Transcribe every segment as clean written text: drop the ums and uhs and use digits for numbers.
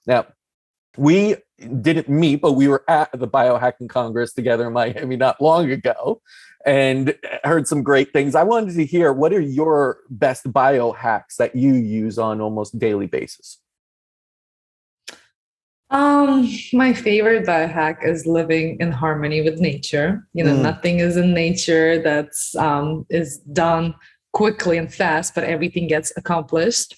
Now, we didn't meet, but we were at the Biohacking Congress together in Miami not long ago and heard some great things. I wanted to hear, what are your best biohacks that you use on almost daily basis? My favorite biohack is living in harmony with nature. Mm, Nothing is in nature that's is done quickly and fast, but everything gets accomplished.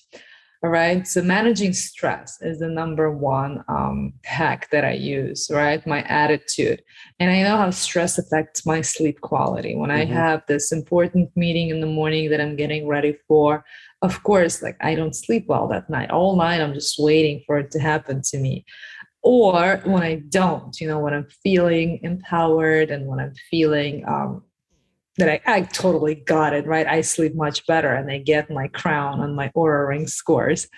All right. So managing stress is the number one hack that I use, right? My attitude. And I know how stress affects my sleep quality. When I hmm have this important meeting in the morning that I'm getting ready for, of course, like I don't sleep well that night. All night, I'm just waiting for it to happen to me. Or when I don't, when I'm feeling empowered and when I'm feeling that I totally got it, right? I sleep much better and I get my crown on my Aura Ring scores.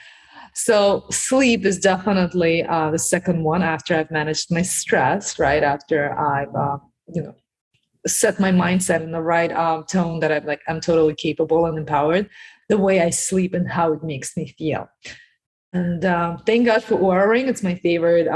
So sleep is definitely the second one after I've managed my stress, right? After I've, set my mindset in the right tone that I'm totally capable and empowered, the way I sleep and how it makes me feel. And thank God for Aura Ring. It's my favorite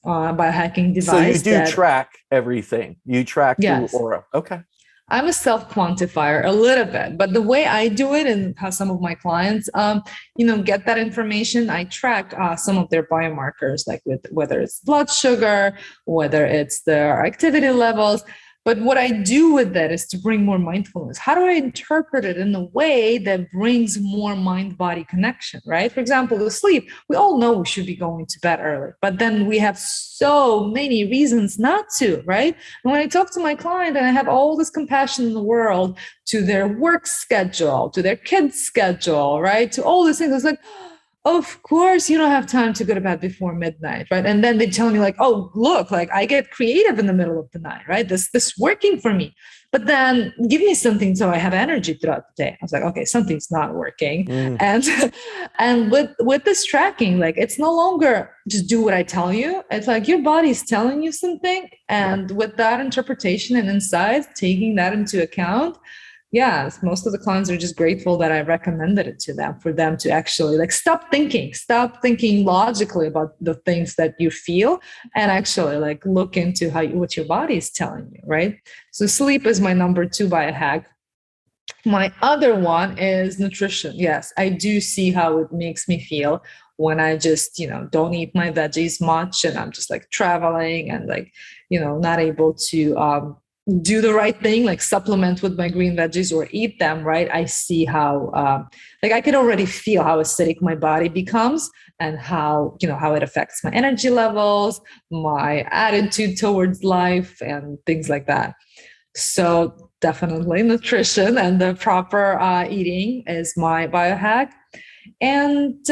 biohacking So you device do that, track everything. You track through yes, Aura. Okay. I'm a self quantifier a little bit, but the way I do it and how some of my clients, get that information, I track some of their biomarkers, like with whether it's blood sugar, whether it's their activity levels. But what I do with that is to bring more mindfulness. How do I interpret it in a way that brings more mind body connection, right? For example, the sleep, we all know we should be going to bed early, but then we have so many reasons not to, right? And when I talk to my client and I have all this compassion in the world to their work schedule, to their kids' schedule, right? To all these things, it's like, of course you don't have time to go to bed before midnight, right? And then they tell me like, oh, look, like I get creative in the middle of the night, right? This working for me. But then give me something so I have energy throughout the day. I was like, okay, something's not working. Mm, And and with this tracking, like it's no longer just do what I tell you. It's like your body's telling you something. yeah. And with that interpretation and insights, taking that into account, yes, most of the clients are just grateful that I recommended it to them for them to actually like stop thinking logically about the things that you feel and actually like look into what your body is telling you, right? So sleep is my number two biohack. My other one is nutrition. Yes, I do see how it makes me feel when I just, don't eat my veggies much and I'm just like traveling and like, not able to do the right thing, like supplement with my green veggies or eat them, right? I see how, like, I can already feel how acidic my body becomes and how it affects my energy levels, my attitude towards life, and things like that. So definitely nutrition and the proper eating is my biohack. And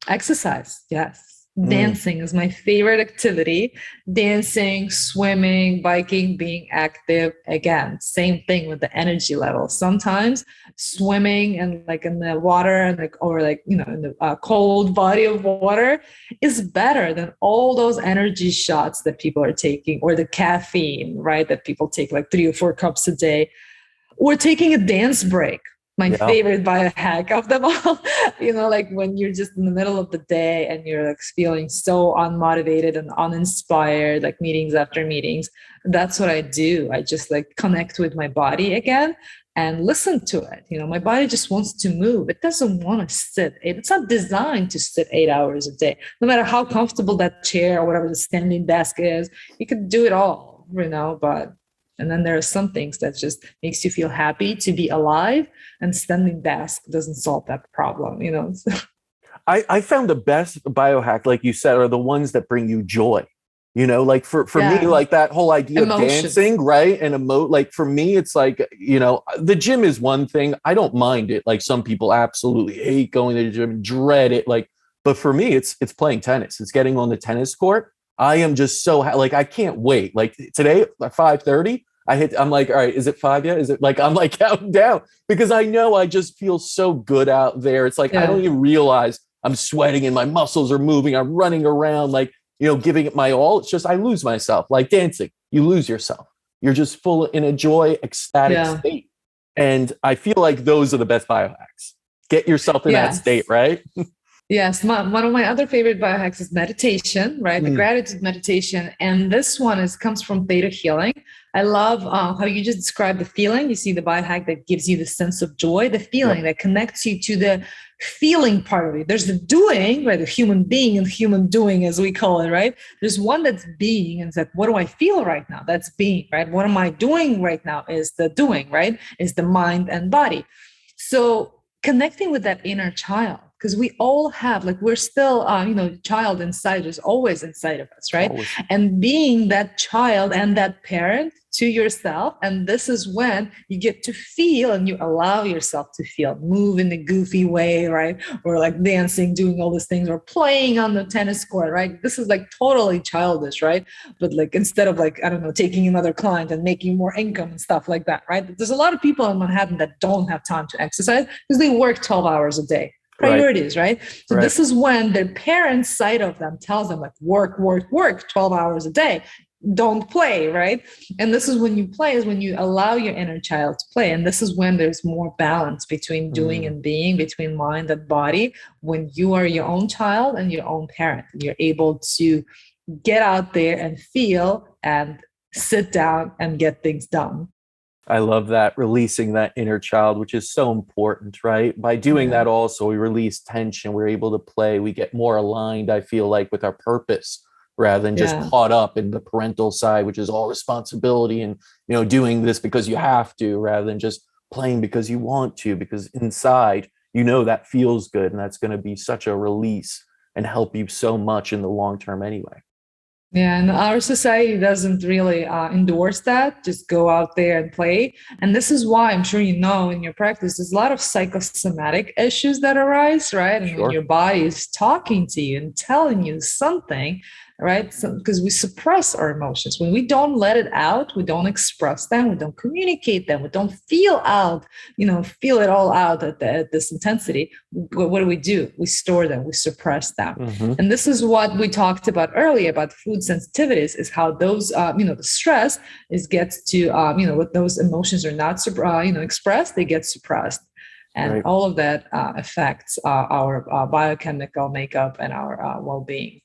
exercise, yes. Mm. Dancing is my favorite activity. Dancing, swimming, biking, being active. Again, same thing with the energy level. Sometimes swimming and like in the water and like or like in the cold body of water is better than all those energy shots that people are taking or the caffeine, right? That people take like 3 or 4 cups a day or taking a dance break. My Yeah. favorite biohack of them all. Like when you're just in the middle of the day and you're like feeling so unmotivated and uninspired, like meetings after meetings. That's what I do. I just like connect with my body again and listen to it. My body just wants to move. It doesn't want to sit. It's not designed to sit 8 hours a day. No matter how comfortable that chair or whatever the standing desk is, you could do it all, but and then there are some things that just makes you feel happy to be alive, and standing desk doesn't solve that problem. I found the best biohack, like you said, are the ones that bring you joy. Like for me, Yeah, like that whole idea of emotions. dancing, right? And like for me, it's like, the gym is one thing. I don't mind it. Like some people absolutely hate going to the gym, dread it. Like, but for me, it's playing tennis. It's getting on the tennis court. I am just so like I can't wait. Like today at 5:30, I'm like, all right, is it 5 yet? Is it like I'm like counting down because I know I just feel so good out there. It's like I don't Yeah, even realize I'm sweating and my muscles are moving. I'm running around like, giving it my all. It's just I lose myself. Like dancing, you lose yourself. You're just full in a joy, ecstatic yeah, state. And I feel like those are the best biohacks. Get yourself in that state, yes. right? Yes, one of my other favorite biohacks is meditation, right? The Mm, gratitude meditation, and this one comes from theta healing. I love how you just described the feeling. You see the biohack that gives you the sense of joy, the feeling yep. that connects you to the feeling part of it. There's the doing, right? The human being and human doing, as we call it, right? There's one that's being, and it's like, what do I feel right now? That's being, right? What am I doing right now? Is the doing, right? Is the mind and body. So connecting with that inner child, because we all have, like, we're still child inside is always inside of us, right? Always. And being that child and that parent to yourself, and this is when you get to feel and you allow yourself to feel, move in a goofy way, right? Or like dancing, doing all these things, or playing on the tennis court, right? This is like totally childish, right? But like, instead of, like, I don't know, taking another client and making more income and stuff like that, right? There's a lot of people in Manhattan that don't have time to exercise because they work 12 hours a day. Right. Priorities, right? So Right. this is when their parents' side of them tells them, like, work, work, work 12 hours a day, don't play, right? And this is when you play, is when you allow your inner child to play. And this is when there's more balance between doing Mm. and being, between mind and body, when you are your own child and your own parent, and you're able to get out there and feel and sit down and get things done. I love that, releasing that inner child, which is so important, right? By doing Yeah. that, also, we release tension. We're able to play. We get more aligned, I feel like, with our purpose rather than just Yeah. caught up in the parental side, which is all responsibility and, doing this because you have to, rather than just playing because you want to, because inside, that feels good. And that's going to be such a release and help you so much in the long term anyway. Yeah, and our society doesn't really endorse that. Just go out there and play. And this is why, I'm sure you know, in your practice, there's a lot of psychosomatic issues that arise, right? And when your Sure. body is talking to you and telling you something, right? So, because we suppress our emotions. When we don't let it out, we don't express them, we don't communicate them, we don't feel out, feel it all out at this intensity. What do? We store them, we suppress them. Hmm. And this is what we talked about earlier about food sensitivities, is how those, the stress gets to, what those emotions are not, expressed, they get suppressed. And Right. all of that affects our biochemical makeup and our well-being.